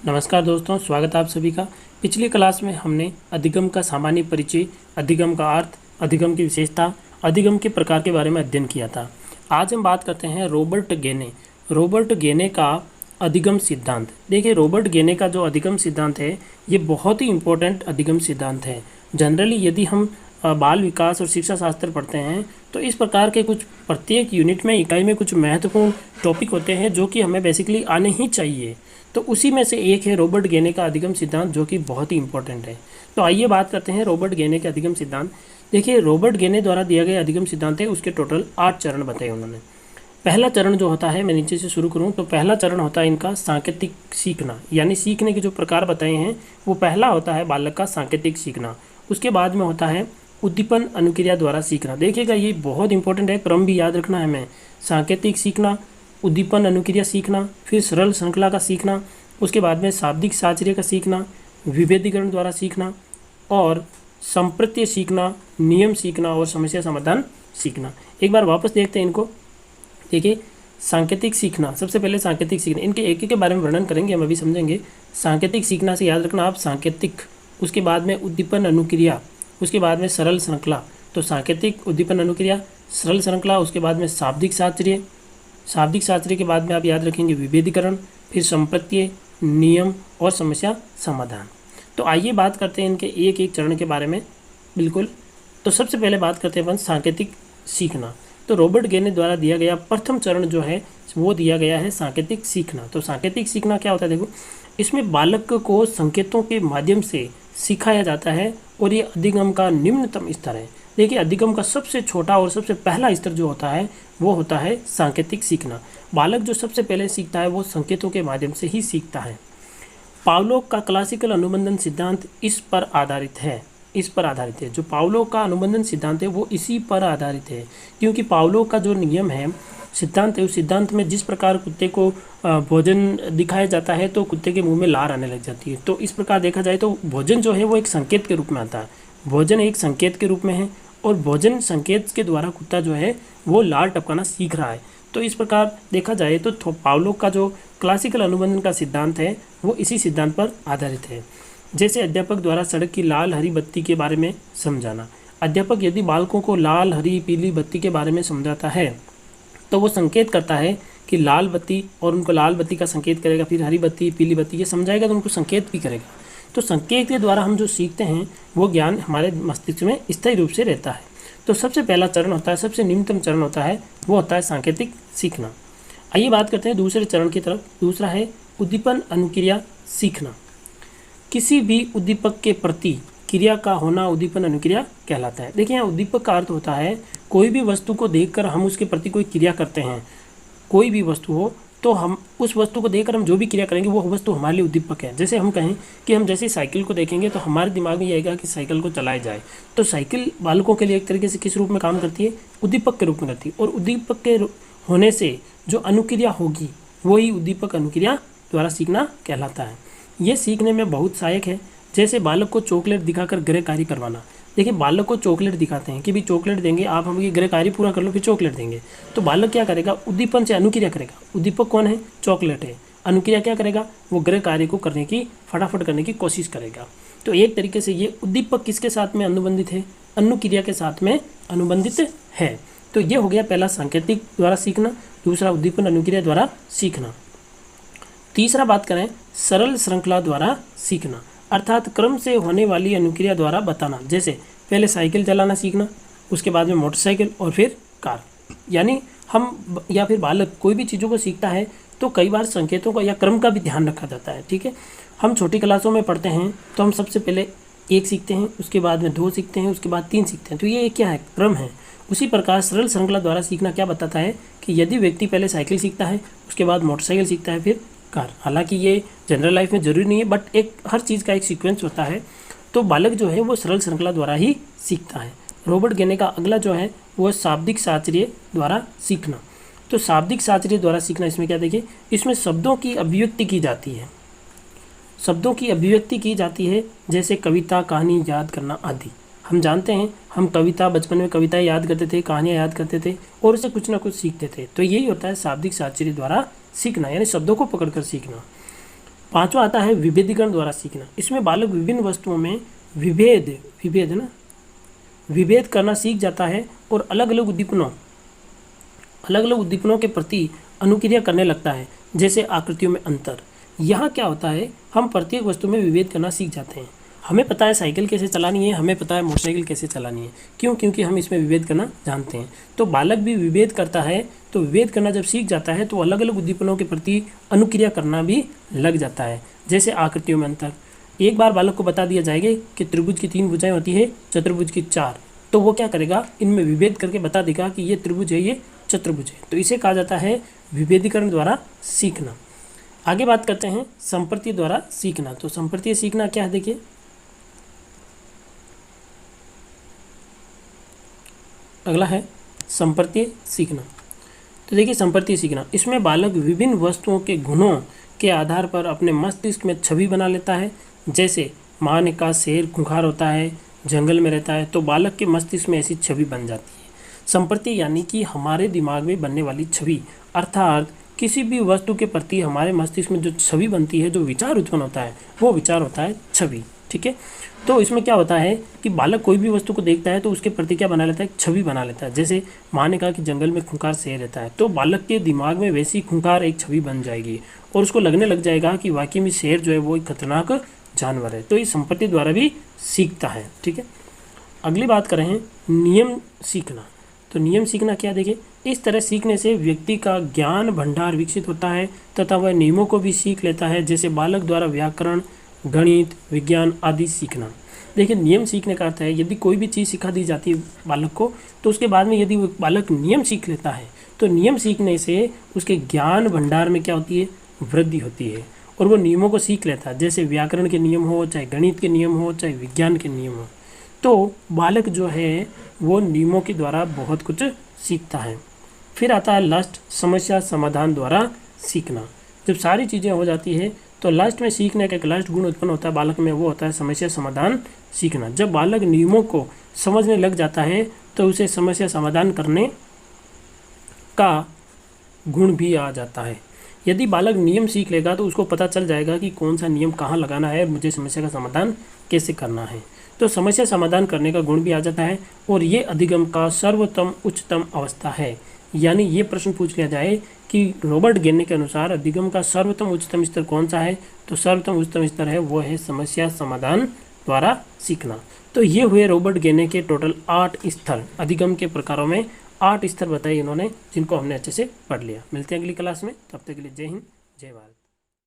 नमस्कार दोस्तों, स्वागत है आप सभी का। पिछली क्लास में हमने अधिगम का सामान्य परिचय, अधिगम का अर्थ, अधिगम की विशेषता, अधिगम के प्रकार के बारे में अध्ययन किया था। आज हम बात करते हैं रॉबर्ट गेने का अधिगम सिद्धांत। देखिए, रॉबर्ट गेने का जो अधिगम सिद्धांत है ये बहुत ही इम्पोर्टेंट अधिगम सिद्धांत है। जनरली यदि हम बाल विकास और शिक्षा शास्त्र पढ़ते हैं तो इस प्रकार के कुछ प्रत्येक यूनिट में, इकाई में कुछ महत्वपूर्ण टॉपिक होते हैं जो कि हमें बेसिकली आने ही चाहिए। तो उसी में से एक है रॉबर्ट गेने का अधिगम सिद्धांत, जो कि बहुत ही इंपॉर्टेंट है। तो आइए बात करते हैं रॉबर्ट गेने के अधिगम सिद्धांत। देखिए, रॉबर्ट गेने द्वारा दिया गया अधिगम सिद्धांत है, उसके टोटल 8 चरण बताए उन्होंने। पहला चरण जो होता है, मैं नीचे से शुरू करूँ तो पहला चरण होता है इनका सांकेतिक सीखना, यानी सीखने के जो प्रकार बताए हैं वो पहला होता है बालक का सांकेतिक सीखना। उसके बाद में होता है उद्दीपन अनुक्रिया द्वारा सीखना। देखिएगा, ये बहुत इंपॉर्टेंट है, क्रम भी याद रखना है हमें। सांकेतिक सीखना, उद्दीपन अनुक्रिया सीखना, फिर सरल श्रृंखला का सीखना, उसके बाद में शाब्दिक साहचर्य का सीखना, विभेदीकरण द्वारा सीखना और संप्रत्यय सीखना, नियम सीखना और समस्या समाधान सीखना। एक बार वापस देखते हैं इनको। देखिए, सांकेतिक सीखना, सबसे पहले सांकेतिक सीखना, इनके एक एक के बारे में वर्णन करेंगे, हम अभी समझेंगे। सांकेतिक सीखना से याद रखना आप सांकेतिक, उसके बाद में उद्दीपन अनुक्रिया, उसके बाद में सरल श्रृंखला। तो सांकेतिक, उद्दीपन अनुक्रिया, सरल श्रृंखला, उसके बाद में शाब्दिक साहचर्य के बाद में आप याद रखेंगे विभेदीकरण, फिर संप्रत्यय, नियम और समस्या समाधान। तो आइए बात करते हैं इनके एक एक चरण के बारे में। बिल्कुल, तो सबसे पहले बात करते हैं सांकेतिक सीखना। तो रॉबर्ट गेने द्वारा दिया गया प्रथम चरण जो है वो दिया गया है सांकेतिक सीखना। तो सांकेतिक सीखना क्या होता है, देखो, इसमें बालक को संकेतों के माध्यम से सिखाया जाता है और ये अधिगम का निम्नतम स्तर है। देखिए, अधिगम का सबसे छोटा और सबसे पहला स्तर जो होता है वो होता है सांकेतिक सीखना। बालक जो सबसे पहले सीखता है वो संकेतों के माध्यम से ही सीखता है। पावलोव का क्लासिकल अनुबंधन सिद्धांत इस पर आधारित है। जो पावलोव का अनुबंधन सिद्धांत है वो इसी पर आधारित है, क्योंकि पावलोव का जो नियम है, सिद्धांत है, उस सिद्धांत में जिस प्रकार कुत्ते को भोजन दिखाया जाता है तो कुत्ते के मुंह में लार आने लग जाती है। तो इस प्रकार देखा जाए तो भोजन जो है वो एक संकेत के रूप में आता है। भोजन एक संकेत के रूप में है और भोजन संकेत के द्वारा कुत्ता जो है वो लार टपकाना सीख रहा है। तो इस प्रकार देखा जाए तो पावलोव का जो क्लासिकल अनुबंधन का सिद्धांत है वो इसी सिद्धांत पर आधारित है। जैसे अध्यापक द्वारा सड़क की लाल हरी बत्ती के बारे में समझाना। अध्यापक यदि बालकों को लाल हरी पीली बत्ती के बारे में समझाता है तो वो संकेत करता है कि लाल बत्ती, और उनको लाल बत्ती का संकेत करेगा, फिर हरी बत्ती, पीली बत्ती, ये समझाएगा तो उनको संकेत भी करेगा। तो संकेत के द्वारा हम जो सीखते हैं वो ज्ञान हमारे मस्तिष्क में स्थायी रूप से रहता है। तो सबसे पहला चरण होता है, सबसे निम्नतम चरण होता है, वो होता है सांकेतिक सीखना। आइए बात करते हैं दूसरे चरण की तरफ। दूसरा है उद्दीपन अनुक्रिया सीखना। किसी भी उद्दीपक के प्रति क्रिया का होना उद्दीपन अनुक्रिया कहलाता है। देखिए, यहाँ उद्दीपक का अर्थ होता है कोई भी वस्तु को देखकर हम उसके प्रति कोई क्रिया करते हैं। कोई भी वस्तु हो तो हम उस वस्तु को देखकर हम जो भी क्रिया करेंगे वो वस्तु हमारे लिए उद्दीपक है। जैसे हम कहें कि हम जैसे साइकिल को देखेंगे तो हमारे दिमाग में ये आएगा कि साइकिल को चलाया जाए। तो साइकिल बालकों के लिए एक तरीके से किस रूप में काम करती है, उद्दीपक के रूप में करती है। और उद्दीपक के होने से जो अनुक्रिया होगी वही उद्दीपक अनुक्रिया द्वारा सीखना कहलाता है। ये सीखने में बहुत सहायक है। जैसे बालक को चॉकलेट दिखाकर गृह कार्य करवाना। देखिए, बालक को चॉकलेट दिखाते हैं कि भी चॉकलेट देंगे, आप हम ये गृह कार्य पूरा कर लो फिर चॉकलेट देंगे। तो बालक क्या करेगा, उद्दीपन से अनुक्रिया करेगा। उद्दीपक कौन है, चॉकलेट है। अनुक्रिया क्या करेगा, वो गृह कार्य को करने की, फटाफट करने की कोशिश करेगा। तो एक तरीके से ये उद्दीपक किसके साथ में अनुबंधित है, अनुक्रिया के साथ में अनुबंधित है। तो ये हो गया पहला सांकेतिक द्वारा सीखना, दूसरा उद्दीपन अनुक्रिया द्वारा सीखना। तीसरा बात करें सरल श्रृंखला द्वारा सीखना, अर्थात क्रम से होने वाली अनुक्रिया द्वारा बताना। जैसे पहले साइकिल चलाना सीखना, उसके बाद में मोटरसाइकिल और फिर कार। यानी हम या फिर बालक कोई भी चीज़ों को सीखता है तो कई बार संकेतों का या क्रम का भी ध्यान रखा जाता है। ठीक है, हम छोटी क्लासों में पढ़ते हैं तो हम सबसे पहले 1 सीखते हैं, उसके बाद में 2 सीखते हैं, उसके बाद 3 सीखते हैं। तो ये क्या है, क्रम है। उसी प्रकार सरल श्रृंखला द्वारा सीखना क्या बताता है कि यदि व्यक्ति पहले साइकिल सीखता है, उसके बाद मोटरसाइकिल सीखता है, फिर कार। हालांकि ये जनरल लाइफ में ज़रूरी नहीं है, बट एक हर चीज़ का एक सीक्वेंस होता है। तो बालक जो है वो सरल श्रृंखला द्वारा ही सीखता है। रॉबर्ट गेने का अगला जो है वो शाब्दिक साहचर्य द्वारा सीखना। तो शाब्दिक साहचर्य द्वारा सीखना, इसमें क्या देखिए, इसमें शब्दों की अभिव्यक्ति की जाती है। शब्दों की अभिव्यक्ति की जाती है, जैसे कविता, कहानी याद करना आदि। हम जानते हैं, हम कविता, बचपन में कविताएं याद करते थे, कहानियाँ याद करते थे और उससे कुछ ना कुछ सीखते थे। तो यही होता है शाब्दिक साहचर्य द्वारा सीखना, यानी शब्दों को पकड़कर सीखना। पांचवा आता है विभेदीकरण द्वारा सीखना। इसमें बालक विभिन्न वस्तुओं में विभेद करना सीख जाता है और अलग अलग उद्दीपनों के प्रति अनुक्रिया करने लगता है, जैसे आकृतियों में अंतर। यहाँ क्या होता है, हम प्रत्येक वस्तु में विभेद करना सीख जाते हैं। हमें पता है साइकिल कैसे चलानी है, हमें पता है मोटरसाइकिल कैसे चलानी है। क्यों? क्योंकि हम इसमें विभेद करना जानते हैं। तो बालक भी विभेद करता है, तो विभेद करना जब सीख जाता है तो अलग अलग उद्दीपनों के प्रति अनुक्रिया करना भी लग जाता है, जैसे आकृतियों में अंतर। एक बार बालक को बता दिया जाएगा कि त्रिभुज की 3 भुजाएं होती है, चतुर्भुज की 4, तो वो क्या करेगा, इनमें विभेद करके बता देगा कि ये त्रिभुज है, ये चतुर्भुज है। तो इसे कहा जाता है विभेदीकरण द्वारा सीखना। आगे बात करते हैं संप्रति द्वारा सीखना। तो संप्रति सीखना क्या है, देखिए अगला है संप्रति सीखना। तो देखिए संप्रति सीखना, इसमें बालक विभिन्न वस्तुओं के गुणों के आधार पर अपने मस्तिष्क में छवि बना लेता है। जैसे मान का शेर खूंखार होता है, जंगल में रहता है, तो बालक के मस्तिष्क में ऐसी छवि बन जाती है। संप्रति यानी कि हमारे दिमाग में बनने वाली छवि, अर्थात किसी भी वस्तु के प्रति हमारे मस्तिष्क में जो छवि बनती है, जो विचार उत्पन्न होता है, वो विचार होता है छवि। ठीक है, तो इसमें क्या होता है कि बालक कोई भी वस्तु को देखता है तो उसके प्रति क्या बना लेता है, एक छवि बना लेता है। जैसे माँ ने कहा कि जंगल में खूंखार शेर रहता है, तो बालक के दिमाग में वैसी खूंखार एक छवि बन जाएगी और उसको लगने लग जाएगा कि वाकई में शेर जो है वो एक खतरनाक जानवर है। तो इस संपत्ति द्वारा भी सीखता है। ठीक है, अगली बात करें नियम सीखना। तो नियम सीखना क्या, देखिए इस तरह सीखने से व्यक्ति का ज्ञान भंडार विकसित होता है तथा वह नियमों को भी सीख लेता है, जैसे बालक द्वारा व्याकरण, गणित, विज्ञान आदि सीखना। देखिए नियम सीखने का अर्थ है यदि कोई भी चीज़ सिखा दी जाती है बालक को, तो उसके बाद में यदि वो बालक नियम सीख लेता है तो नियम सीखने से उसके ज्ञान भंडार में क्या होती है, वृद्धि होती है और वो नियमों को सीख लेता है। जैसे व्याकरण के नियम हो, चाहे गणित के नियम हो, चाहे विज्ञान के नियम हो, तो बालक जो है वो नियमों के द्वारा बहुत कुछ सीखता है। फिर आता है लास्ट समस्या समाधान द्वारा सीखना। जब सारी चीज़ें हो जाती है तो लास्ट में सीखने का एक लास्ट गुण उत्पन्न होता है बालक में, वो होता है समस्या समाधान सीखना। जब बालक नियमों को समझने लग जाता है तो उसे समस्या समाधान करने का गुण भी आ जाता है। यदि बालक नियम सीख लेगा तो उसको पता चल जाएगा कि कौन सा नियम कहाँ लगाना है, मुझे समस्या का समाधान कैसे करना है। तो समस्या समाधान करने का गुण भी आ जाता है और ये अधिगम का सर्वोत्तम उच्चतम अवस्था है। यानी ये प्रश्न पूछ लिया जाए कि रॉबर्ट गेने के अनुसार अधिगम का सर्वोत्तम उच्चतम स्तर कौन सा है, तो सर्वोत्तम उच्चतम स्तर है वो है समस्या समाधान द्वारा सीखना। तो ये हुए रॉबर्ट गेने के टोटल 8 स्तर, अधिगम के प्रकारों में 8 स्तर बताए इन्होंने, जिनको हमने अच्छे से पढ़ लिया। मिलते हैं अगली क्लास में, तब तक के लिए जय हिंद, जय भारत।